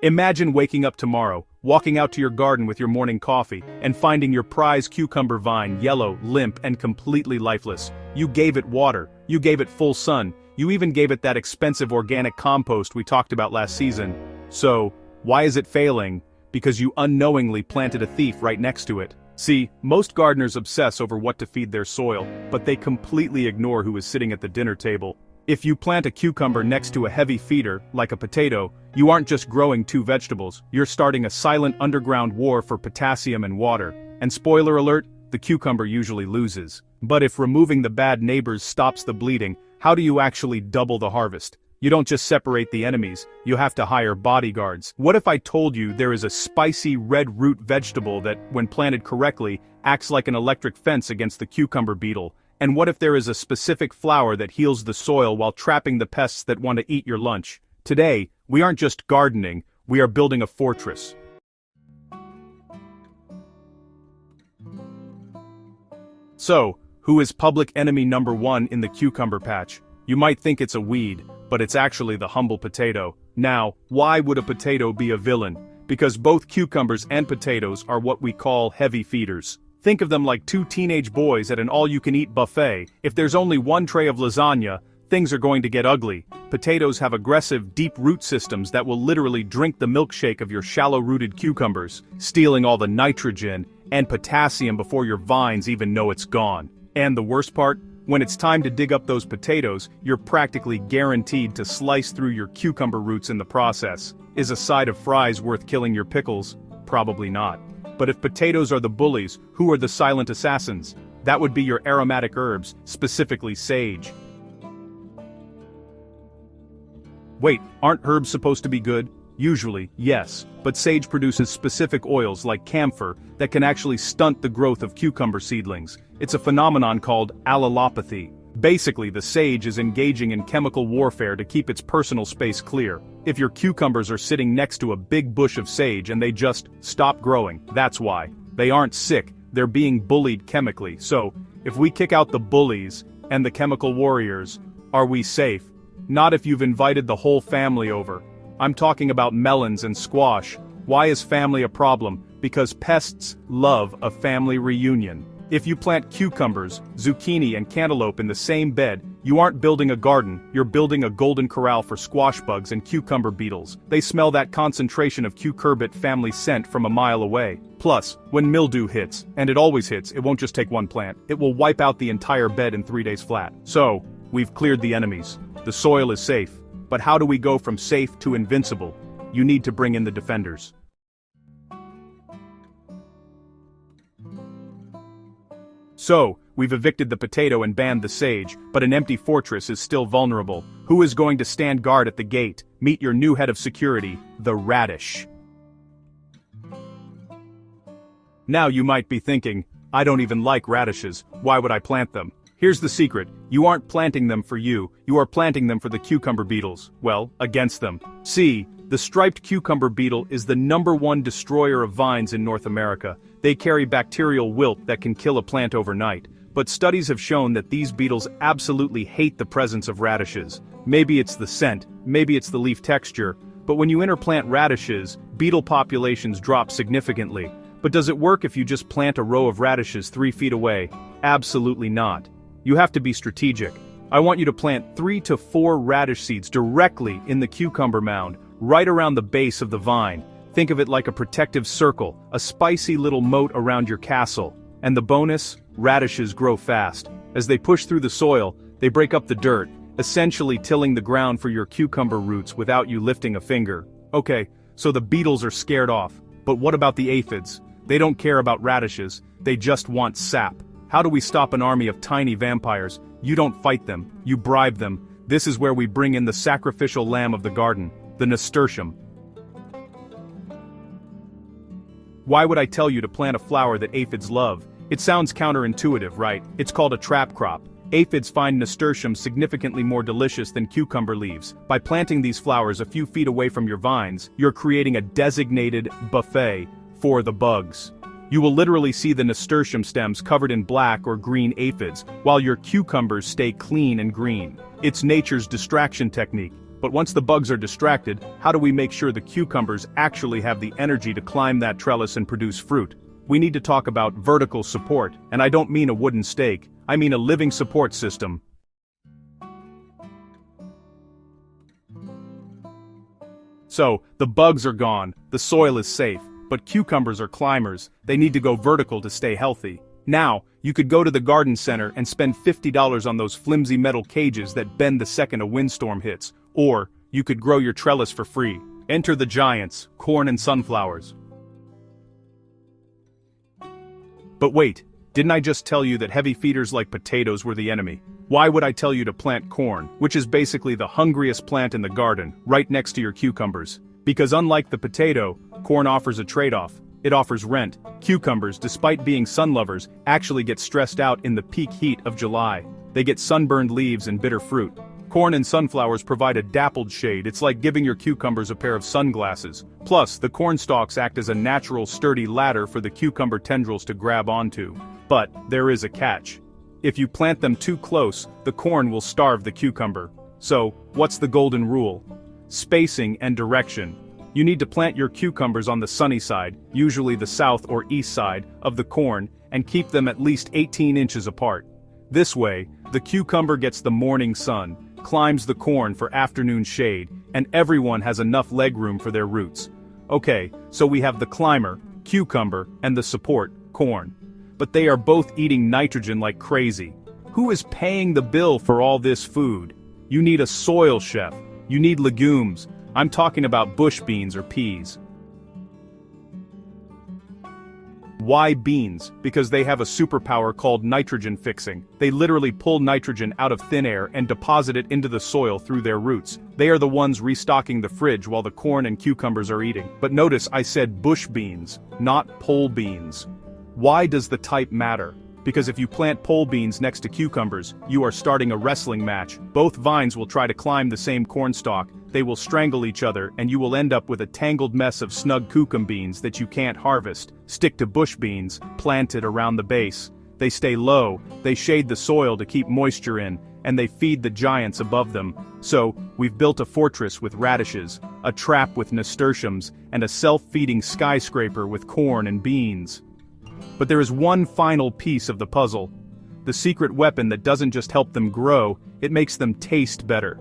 Imagine waking up tomorrow, walking out to your garden with your morning coffee, and finding your prize cucumber vine yellow, limp, and completely lifeless. You gave it water, you gave it full sun, you even gave it that expensive organic compost we talked about last season. So, why is it failing? Because you unknowingly planted a thief right next to it. See, most gardeners obsess over what to feed their soil, but they completely ignore who is sitting at the dinner table. If you plant a cucumber next to a heavy feeder, like a potato, you aren't just growing two vegetables, you're starting a silent underground war for potassium and water. And spoiler alert, the cucumber usually loses. But if removing the bad neighbors stops the bleeding, how do you actually double the harvest? You don't just separate the enemies, you have to hire bodyguards. What if I told you there is a spicy red root vegetable that, when planted correctly, acts like an electric fence against the cucumber beetle? And what if there is a specific flower that heals the soil while trapping the pests that want to eat your lunch? Today, we aren't just gardening, we are building a fortress. So, who is public enemy number one in the cucumber patch? You might think it's a weed, but it's actually the humble potato. Now, why would a potato be a villain? Because both cucumbers and potatoes are what we call heavy feeders. Think of them like two teenage boys at an all-you-can-eat buffet. If there's only one tray of lasagna, things are going to get ugly. Potatoes have aggressive, deep root systems that will literally drink the milkshake of your shallow-rooted cucumbers, stealing all the nitrogen and potassium before your vines even know it's gone. And the worst part? When it's time to dig up those potatoes, you're practically guaranteed to slice through your cucumber roots in the process. Is a side of fries worth killing your pickles? Probably not. But if potatoes are the bullies, who are the silent assassins? That would be your aromatic herbs, specifically sage. Wait, aren't herbs supposed to be good? Usually, yes, but sage produces specific oils like camphor that can actually stunt the growth of cucumber seedlings. It's a phenomenon called allelopathy. Basically, the sage is engaging in chemical warfare to keep its personal space clear. If your cucumbers are sitting next to a big bush of sage and they just stop growing, that's why. They aren't sick, they're being bullied chemically. So, if we kick out the bullies and the chemical warriors, are we safe? Not if you've invited the whole family over. I'm talking about melons and squash. Why is family a problem? Because pests love a family reunion. If you plant cucumbers, zucchini and cantaloupe in the same bed, you aren't building a garden, you're building a golden corral for squash bugs and cucumber beetles. They smell that concentration of cucurbit family scent from a mile away. Plus, when mildew hits, and it always hits, it won't just take one plant, it will wipe out the entire bed in 3 days flat. So, we've cleared the enemies. The soil is safe. But how do we go from safe to invincible? You need to bring in the defenders. So, we've evicted the potato and banned the sage, but an empty fortress is still vulnerable. Who is going to stand guard at the gate? Meet your new head of security, the radish. Now you might be thinking, I don't even like radishes, why would I plant them? Here's the secret, you aren't planting them for you are planting them for the cucumber beetles. Well, against them. See, the striped cucumber beetle is the #1 destroyer of vines in North America. They carry bacterial wilt that can kill a plant overnight. But studies have shown that these beetles absolutely hate the presence of radishes. Maybe it's the scent, maybe it's the leaf texture, but when you interplant radishes, beetle populations drop significantly. But does it work if you just plant a row of radishes 3 feet away? Absolutely not. You have to be strategic. I want you to plant 3 to 4 radish seeds directly in the cucumber mound, right around the base of the vine. Think of it like a protective circle, a spicy little moat around your castle. And the bonus? Radishes grow fast. As they push through the soil, they break up the dirt, essentially tilling the ground for your cucumber roots without you lifting a finger. Okay, so the beetles are scared off. But what about the aphids? They don't care about radishes, they just want sap. How do we stop an army of tiny vampires? You don't fight them, you bribe them. This is where we bring in the sacrificial lamb of the garden, the nasturtium. Why would I tell you to plant a flower that aphids love? It sounds counterintuitive, right? It's called a trap crop. Aphids find nasturtium significantly more delicious than cucumber leaves. By planting these flowers a few feet away from your vines, you're creating a designated buffet for the bugs. You will literally see the nasturtium stems covered in black or green aphids, while your cucumbers stay clean and green. It's nature's distraction technique. But once the bugs are distracted, how do we make sure the cucumbers actually have the energy to climb that trellis and produce fruit? We need to talk about vertical support, and I don't mean a wooden stake, I mean a living support system. So, the bugs are gone, the soil is safe, but cucumbers are climbers, they need to go vertical to stay healthy. Now, you could go to the garden center and spend $50 on those flimsy metal cages that bend the second a windstorm hits, or you could grow your trellis for free. Enter the giants, corn and sunflowers. But wait, didn't I just tell you that heavy feeders like potatoes were the enemy? Why would I tell you to plant corn, which is basically the hungriest plant in the garden, right next to your cucumbers? Because unlike the potato, corn offers a trade-off. It offers rent. Cucumbers, despite being sun lovers, actually get stressed out in the peak heat of July. They get sunburned leaves and bitter fruit. Corn and sunflowers provide a dappled shade. It's like giving your cucumbers a pair of sunglasses. Plus, the corn stalks act as a natural sturdy ladder for the cucumber tendrils to grab onto. But there is a catch. If you plant them too close, the corn will starve the cucumber. So, what's the golden rule? Spacing and direction. You need to plant your cucumbers on the sunny side, usually the south or east side, of the corn, and keep them at least 18 inches apart. This way, the cucumber gets the morning sun, climbs the corn for afternoon shade, and everyone has enough legroom for their roots. Okay, so we have the climber, cucumber, and the support, corn. But they are both eating nitrogen like crazy. Who is paying the bill for all this food? You need a soil chef. You need legumes. I'm talking about bush beans or peas. Why beans? Because they have a superpower called nitrogen fixing. They literally pull nitrogen out of thin air and deposit it into the soil through their roots. They are the ones restocking the fridge while the corn and cucumbers are eating. But notice I said bush beans, not pole beans. Why does the type matter? Because if you plant pole beans next to cucumbers, you are starting a wrestling match. Both vines will try to climb the same cornstalk, they will strangle each other, and you will end up with a tangled mess of snug cucumber beans that you can't harvest. Stick to bush beans, planted around the base. They stay low, they shade the soil to keep moisture in, and they feed the giants above them. So, we've built a fortress with radishes, a trap with nasturtiums, and a self-feeding skyscraper with corn and beans. But there is one final piece of the puzzle. The secret weapon that doesn't just help them grow, it makes them taste better.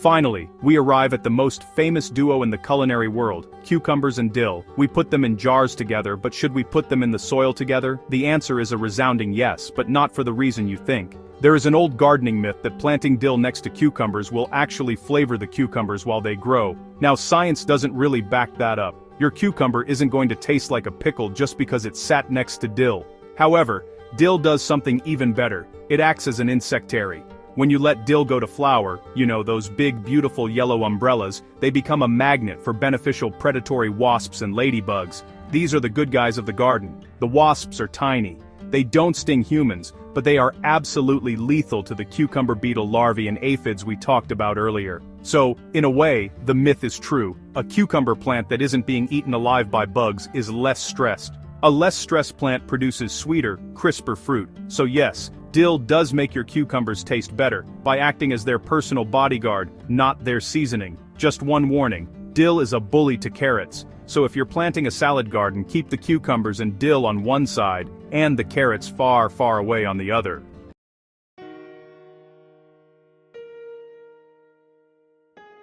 Finally, we arrive at the most famous duo in the culinary world, cucumbers and dill. We put them in jars together, but should we put them in the soil together? The answer is a resounding yes, but not for the reason you think. There is an old gardening myth that planting dill next to cucumbers will actually flavor the cucumbers while they grow. Now science doesn't really back that up. Your cucumber isn't going to taste like a pickle just because it sat next to dill. However, dill does something even better. It acts as an insectary. When you let dill go to flower, you know, those big beautiful yellow umbrellas, they become a magnet for beneficial predatory wasps and ladybugs. These are the good guys of the garden. The wasps are tiny. They don't sting humans, but they are absolutely lethal to the cucumber beetle larvae and aphids we talked about earlier. So, in a way, the myth is true. A cucumber plant that isn't being eaten alive by bugs is less stressed. A less stressed plant produces sweeter, crisper fruit. So yes, dill does make your cucumbers taste better, by acting as their personal bodyguard, not their seasoning. Just one warning, dill is a bully to carrots. So if you're planting a salad garden, keep the cucumbers and dill on one side, and the carrots far, far away on the other.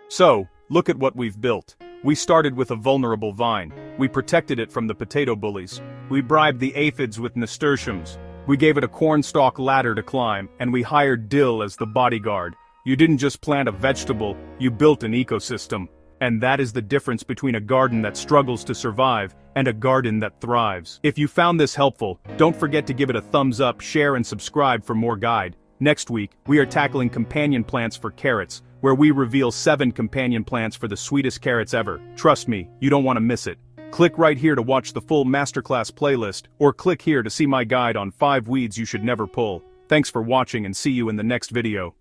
So, look at what we've built. We started with a vulnerable vine. We protected it from the potato bullies. We bribed the aphids with nasturtiums. We gave it a cornstalk ladder to climb, and we hired Dill as the bodyguard. You didn't just plant a vegetable, you built an ecosystem. And that is the difference between a garden that struggles to survive and a garden that thrives. If you found this helpful, don't forget to give it a thumbs up, share and subscribe for more guide. Next week, we are tackling companion plants for carrots, where we reveal 7 companion plants for the sweetest carrots ever. Trust me, you don't want to miss it. Click right here to watch the full masterclass playlist, or click here to see my guide on 5 weeds you should never pull. Thanks for watching and see you in the next video.